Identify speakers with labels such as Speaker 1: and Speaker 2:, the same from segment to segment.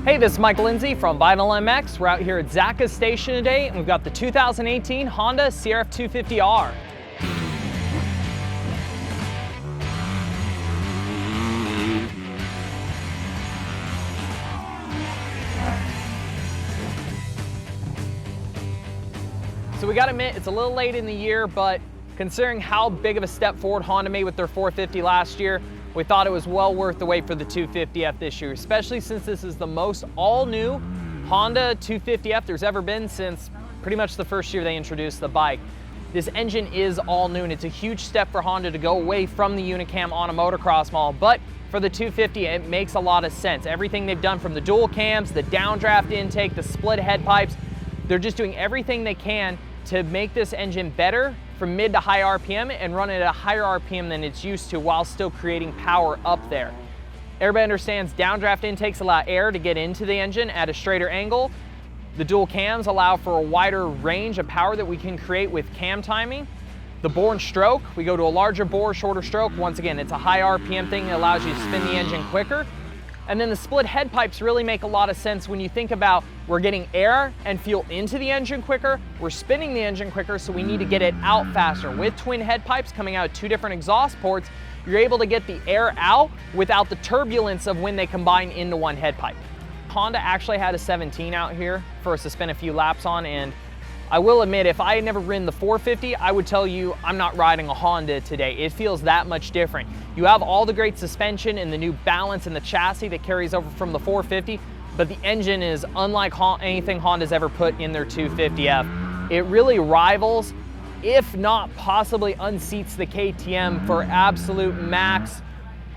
Speaker 1: Hey, this is Michael Lindsay from Vinyl MX. We're out here at Zacha's station today, and we've got the 2018 Honda CRF250R. So we gotta admit, it's a little late in the year, but considering how big of a step forward Honda made with their 450 last year, we thought it was well worth the wait for the 250F this year, especially since this is the most all-new Honda 250F there's ever been since pretty much the first year they introduced the bike. This engine is all new, and it's a huge step for Honda to go away from the Unicam on a motocross model, but for the 250, it makes a lot of sense. Everything they've done, from the dual cams, the downdraft intake, the split head pipes, they're just doing everything they can to make this engine better from mid to high RPM and run it at a higher RPM than it's used to while still creating power up there. Everybody understands downdraft intakes allow air to get into the engine at a straighter angle. The dual cams allow for a wider range of power that we can create with cam timing. The bore and stroke, we go to a larger bore, shorter stroke. Once again, it's a high RPM thing that allows you to spin the engine quicker. And then the split head pipes really make a lot of sense when you think about we're getting air and fuel into the engine quicker, we're spinning the engine quicker, so we need to get it out faster. With twin head pipes coming out two different exhaust ports, you're able to get the air out without the turbulence of when they combine into one head pipe. Honda actually had a 17 out here for us to spend a few laps on, and I will admit, if I had never ridden the 450, I would tell you I'm not riding a Honda today. It feels that much different. You have all the great suspension and the new balance in the chassis that carries over from the 450, but the engine is unlike anything Honda's ever put in their 250F. It really rivals, if not possibly unseats, the KTM for absolute max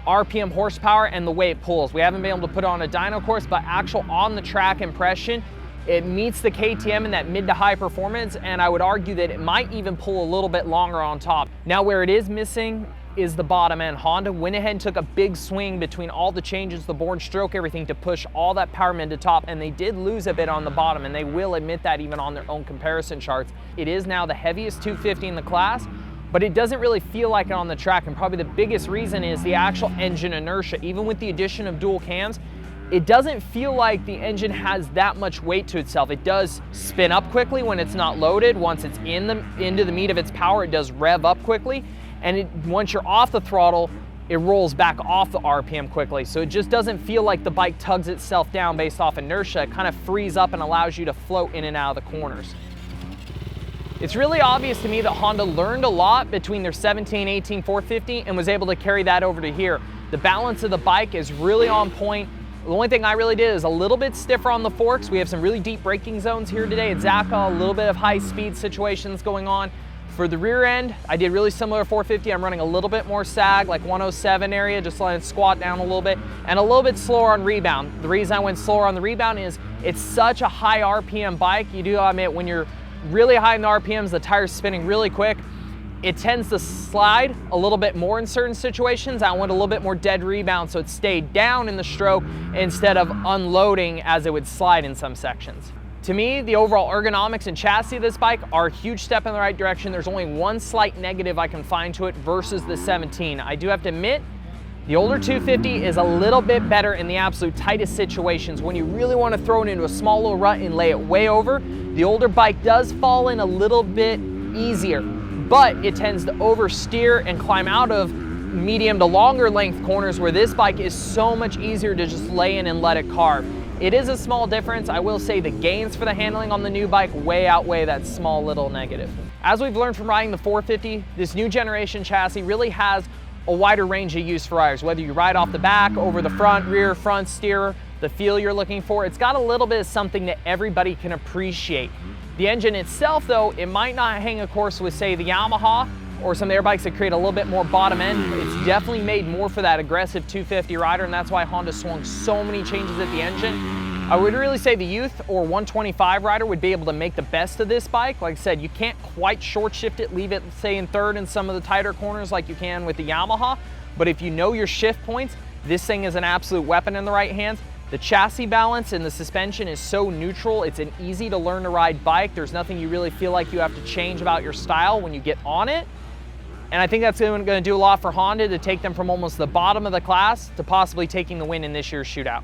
Speaker 1: RPM horsepower and the way it pulls. We haven't been able to put it on a dyno course, but actual on the track impression, it meets the KTM in that mid to high performance, and I would argue that it might even pull a little bit longer on top. Now, where it is missing is the bottom end. Honda went ahead and took a big swing between all the changes, the bore and stroke, everything, to push all that power mid to top, and they did lose a bit on the bottom, and they will admit that even on their own comparison charts. It is now the heaviest 250 in the class, but it doesn't really feel like it on the track, and probably the biggest reason is the actual engine inertia. Even with the addition of dual cams, it doesn't feel like the engine has that much weight to itself. It does spin up quickly when it's not loaded. Once it's into the meat of its power, it does rev up quickly. And once you're off the throttle, it rolls back off the RPM quickly. So it just doesn't feel like the bike tugs itself down based off inertia. It kind of frees up and allows you to float in and out of the corners. It's really obvious to me that Honda learned a lot between their 17, 18, 450 and was able to carry that over to here. The balance of the bike is really on point. The only thing I really did is a little bit stiffer on the forks. We have some really deep braking zones here today at Zacha, a little bit of high speed situations going on. For the rear end, I did really similar to 450. I'm running a little bit more sag, like 107 area, just letting it squat down a little bit, and a little bit slower on rebound. The reason I went slower on the rebound is it's such a high RPM bike. You do admit when you're really high in the RPMs, the tire's spinning really quick. It tends to slide a little bit more in certain situations. I went a little bit more dead rebound, so it stayed down in the stroke instead of unloading as it would slide in some sections. To me, the overall ergonomics and chassis of this bike are a huge step in the right direction. There's only one slight negative I can find to it versus the 17. I do have to admit, the older 250 is a little bit better in the absolute tightest situations. When you really want to throw it into a small little rut and lay it way over, the older bike does fall in a little bit easier, but it tends to oversteer and climb out of medium to longer length corners, where this bike is so much easier to just lay in and let it carve. It is a small difference. I will say the gains for the handling on the new bike way outweigh that small little negative. As we've learned from riding the 450, this new generation chassis really has a wider range of use for riders. Whether you ride off the back, over the front, rear, front steer, the feel you're looking for, it's got a little bit of something that everybody can appreciate. The engine itself, though, it might not hang a course with, say, the Yamaha or some air bikes that create a little bit more bottom end. It's definitely made more for that aggressive 250 rider, and that's why Honda swung so many changes at the engine. I would really say the youth or 125 rider would be able to make the best of this bike. Like I said, you can't quite short shift it, leave it, say, in third in some of the tighter corners like you can with the Yamaha, but if you know your shift points, this thing is an absolute weapon in the right hands. The chassis balance and the suspension is so neutral. It's an easy to learn to ride bike. There's nothing you really feel like you have to change about your style when you get on it. And I think that's going to do a lot for Honda to take them from almost the bottom of the class to possibly taking the win in this year's shootout.